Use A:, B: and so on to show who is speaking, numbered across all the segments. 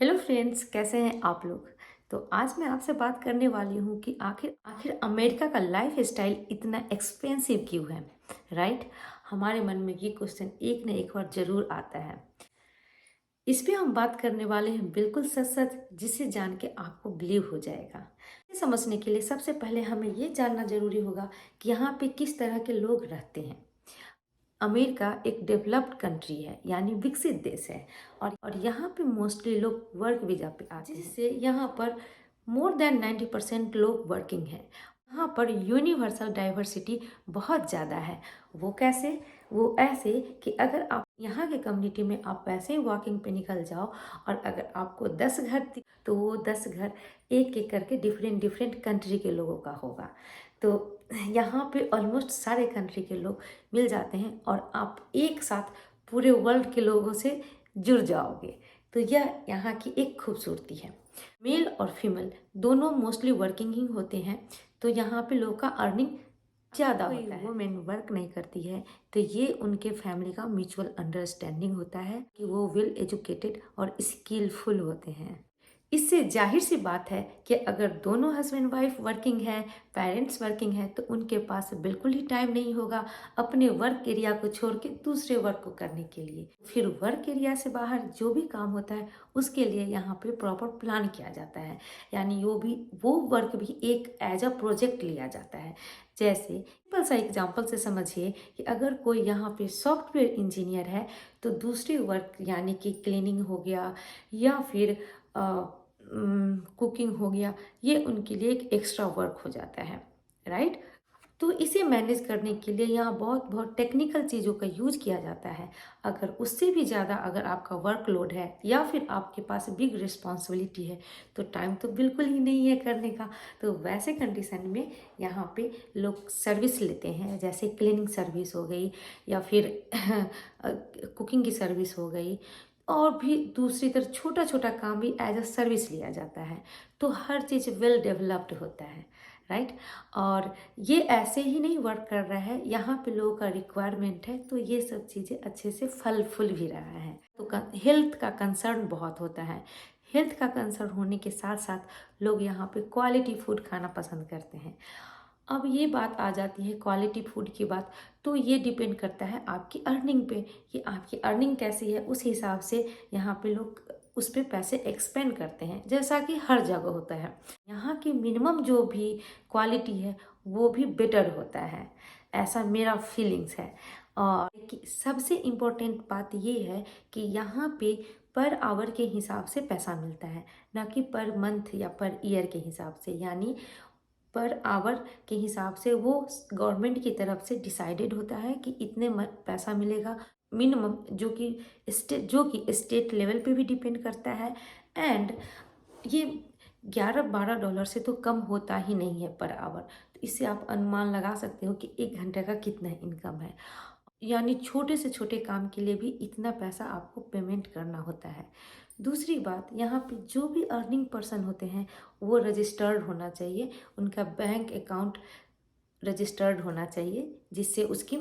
A: Hello friends, कैसे हैं आप लोग। तो आज मैं आपसे बात करने वाली हूँ कि आखिर आखिर अमेरिका का लाइफ स्टाइल इतना एक्सपेंसिव क्यों है। राइट। हमारे मन में ये क्वेश्चन एक न एक बार जरूर आता है। इस पे हम बात करने वाले हैं बिल्कुल सच सच, जिसे जान के आपको बिलीव हो जाएगा। ये समझने के लिए सबसे पहले हमें ये जानना जरूरी होगा कि यहाँ पे किस तरह के लोग रहते हैं। अमेरिका एक डेवलप्ड कंट्री है, यानी विकसित देश है। और यहाँ पे मोस्टली लोग वर्क वीजा पे आते हैं, जिससे यहाँ पर मोर देन 90% लोग वर्किंग हैं। यहाँ पर यूनिवर्सल डाइवर्सिटी बहुत ज़्यादा है। वो कैसे? वो ऐसे कि अगर आप यहाँ के कम्युनिटी में आप वैसे ही वॉकिंग पे निकल जाओ, और अगर आपको 10 घर तो वो 10 घर एक एक करके डिफरेंट डिफरेंट कंट्री के लोगों का होगा। तो यहाँ पे ऑलमोस्ट सारे कंट्री के लोग मिल जाते हैं और आप एक साथ पूरे वर्ल्ड के लोगों से जुड़ जाओगे। तो यह यहाँ की एक खूबसूरती है। मेल और फीमेल दोनों मोस्टली वर्किंग ही होते हैं, तो यहाँ पे लोग का अर्निंग ज़्यादा होता है। वुमेन वर्क नहीं करती है तो ये उनके फैमिली का म्यूचुअल अंडरस्टैंडिंग होता है कि वो वेल एजुकेटेड और स्किलफुल होते हैं। इससे जाहिर सी बात है कि अगर दोनों हस्बैंड वाइफ वर्किंग है, पेरेंट्स वर्किंग है, तो उनके पास बिल्कुल ही टाइम नहीं होगा अपने वर्क एरिया को छोड़ के दूसरे वर्क को करने के लिए। फिर वर्क एरिया से बाहर जो भी काम होता है उसके लिए यहाँ पे प्रॉपर प्लान किया जाता है, यानी वो वर्क भी एक एज अ प्रोजेक्ट लिया जाता है। जैसे सिंपल सा एग्जाम्पल से समझिए कि अगर कोई यहाँ पे सॉफ्टवेयर इंजीनियर है, तो दूसरी वर्क यानी कि क्लीनिंग हो गया या फिर कुकिंग हो गया, ये उनके लिए एक एक्स्ट्रा वर्क हो जाता है। राइट। तो इसे मैनेज करने के लिए यहाँ बहुत बहुत टेक्निकल चीज़ों का यूज किया जाता है। अगर उससे भी ज़्यादा अगर आपका वर्कलोड है या फिर आपके पास बिग रिस्पॉन्सिबिलिटी है, तो टाइम तो बिल्कुल ही नहीं है करने का। तो वैसे कंडीशन में यहाँ पे लोग सर्विस लेते हैं, जैसे क्लीनिंग सर्विस हो गई या फिर कुकिंग की सर्विस हो गई, और भी दूसरी तरफ छोटा छोटा काम भी एज अ सर्विस लिया जाता है। तो हर चीज़ वेल डेवलप्ड होता है। राइट। और ये ऐसे ही नहीं वर्क कर रहा है, यहाँ पे लोगों का रिक्वायरमेंट है, तो ये सब चीज़ें अच्छे से फल फूल भी रहा है। तो हेल्थ का कंसर्न बहुत होता है। हेल्थ का कंसर्न होने के साथ साथ लोग यहाँ पे क्वालिटी फूड खाना पसंद करते हैं। अब ये बात आ जाती है क्वालिटी फूड की बात, तो ये डिपेंड करता है आपकी अर्निंग पे कि आपकी अर्निंग कैसी है। उस हिसाब से यहाँ पे लोग उस पर पैसे एक्सपेंड करते हैं, जैसा कि हर जगह होता है। यहाँ की मिनिमम जो भी क्वालिटी है वो भी बेटर होता है, ऐसा मेरा फीलिंग्स है। और सबसे इम्पोर्टेंट बात ये है कि यहाँ पे पर आवर के हिसाब से पैसा मिलता है, ना कि पर मंथ या पर ईयर के हिसाब से। यानी पर आवर के हिसाब से वो गवर्नमेंट की तरफ से डिसाइडेड होता है कि इतने पैसा मिलेगा मिनिमम, जो कि स्टेट लेवल पे भी डिपेंड करता है। एंड ये 11-12 डॉलर से तो कम होता ही नहीं है पर आवर। तो इससे आप अनुमान लगा सकते हो कि 1 घंटे का कितना इनकम है। यानी छोटे से छोटे काम के लिए भी इतना पैसा आपको पेमेंट करना होता है। दूसरी बात, यहाँ पे जो भी अर्निंग पर्सन होते हैं वो रजिस्टर्ड होना चाहिए, उनका बैंक अकाउंट रजिस्टर्ड होना चाहिए, जिससे उसकी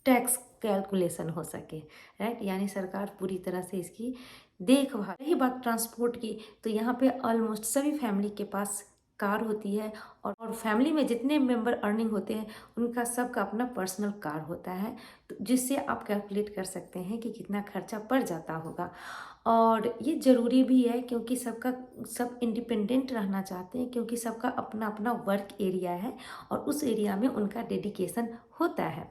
A: टैक्स कैलकुलेशन हो सके। राइट। यानी सरकार पूरी तरह से इसकी देखभाल। रही बात ट्रांसपोर्ट की, तो यहाँ पे ऑलमोस्ट सभी फैमिली के पास कार होती है, और फैमिली में जितने मेंबर अर्निंग होते हैं उनका सबका अपना पर्सनल कार होता है। तो जिससे आप कैलकुलेट कर सकते हैं कि कितना खर्चा पड़ जाता होगा। और ये ज़रूरी भी है क्योंकि सब इंडिपेंडेंट रहना चाहते हैं, क्योंकि सबका अपना अपना वर्क एरिया है और उस एरिया में उनका डेडिकेशन होता है।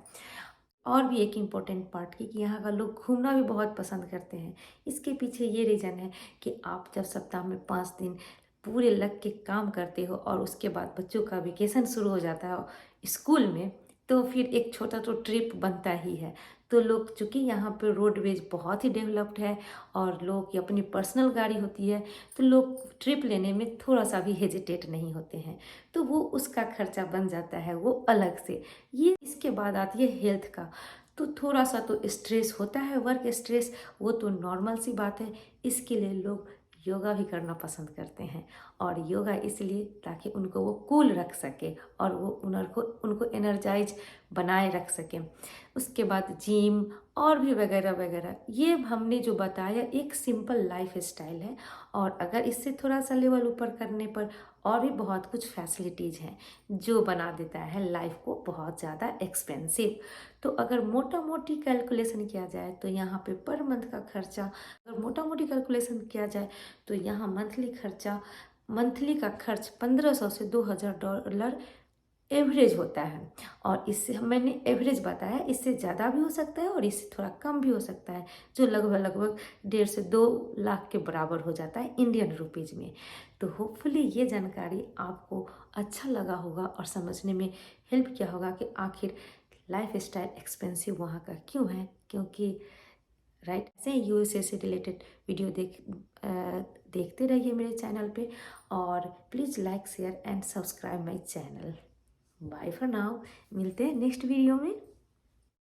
A: और भी एक इम्पोर्टेंट पार्ट कि यहाँ का लोग घूमना भी बहुत पसंद करते हैं। इसके पीछे ये रीज़न है कि आप जब सप्ताह में 5 दिन पूरे लग के काम करते हो और उसके बाद बच्चों का वेकेशन शुरू हो जाता है स्कूल में, तो फिर एक छोटा तो ट्रिप बनता ही है। तो लोग, चूँकि यहाँ पे रोडवेज बहुत ही डेवलप्ड है और लोग की अपनी पर्सनल गाड़ी होती है, तो लोग ट्रिप लेने में थोड़ा सा भी हेजिटेट नहीं होते हैं। तो वो उसका खर्चा बन जाता है वो अलग से। ये इसके बाद आती है हेल्थ का। तो थोड़ा सा तो स्ट्रेस होता है, वर्क स्ट्रेस, वो तो नॉर्मल सी बात है। इसके लिए लोग योगा भी करना पसंद करते हैं, और योगा इसलिए ताकि उनको वो कूल रख सके और वो उनको एनर्जाइज बनाए रख सके। उसके बाद जिम और भी वगैरह वगैरह। ये हमने जो बताया एक सिंपल लाइफ स्टाइल है, और अगर इससे थोड़ा सा लेवल ऊपर करने पर और भी बहुत कुछ फैसिलिटीज़ हैं जो बना देता है लाइफ को बहुत ज़्यादा एक्सपेंसिव। तो अगर मोटा मोटी कैलकुलेशन किया जाए तो यहाँ पे पर मंथ का खर्चा, अगर मोटा मोटी कैलकुलेशन किया जाए तो यहाँ मंथली का खर्च 1500 से $2000 एवरेज होता है। और इससे मैंने एवरेज बताया, इससे ज़्यादा भी हो सकता है और इससे थोड़ा कम भी हो सकता है, जो लगभग लगभग 1.5 से 2 लाख के बराबर हो जाता है इंडियन रुपीज़ में। तो होपफुली ये जानकारी आपको अच्छा लगा होगा और समझने में हेल्प किया होगा कि आखिर लाइफ स्टाइल एक्सपेंसिव वहाँ का क्यों है। क्योंकि राइट, ऐसे यूएसए से रिलेटेड वीडियो देखते रहिए मेरे चैनल पे, और please like share and subscribe my channel. Bye for now, मिलते हैं नेक्स्ट वीडियो में।